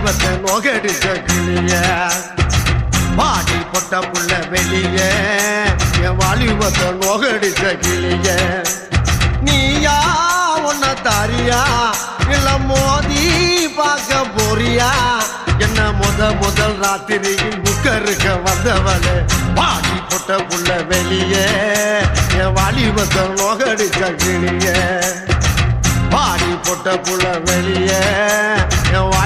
வாலிபத்தை நோகடிச்ச கிளிய பாடி பொட்ட புள்ள வெளிய என் வாலிபத்தை நோகடிச்ச கிளிய நீயா உன்ன தாரியா இல்ல மோதி பார்க்க போறியா என்ன முதல் ராத்திரியில் புக்கருக்க வந்தவளே பாடி பொட்ட புள்ள வெளிய என் வாலிபத்தை நோகடிச்ச கிளிய பாடி பொட்ட புள்ள வெளிய என் வாலி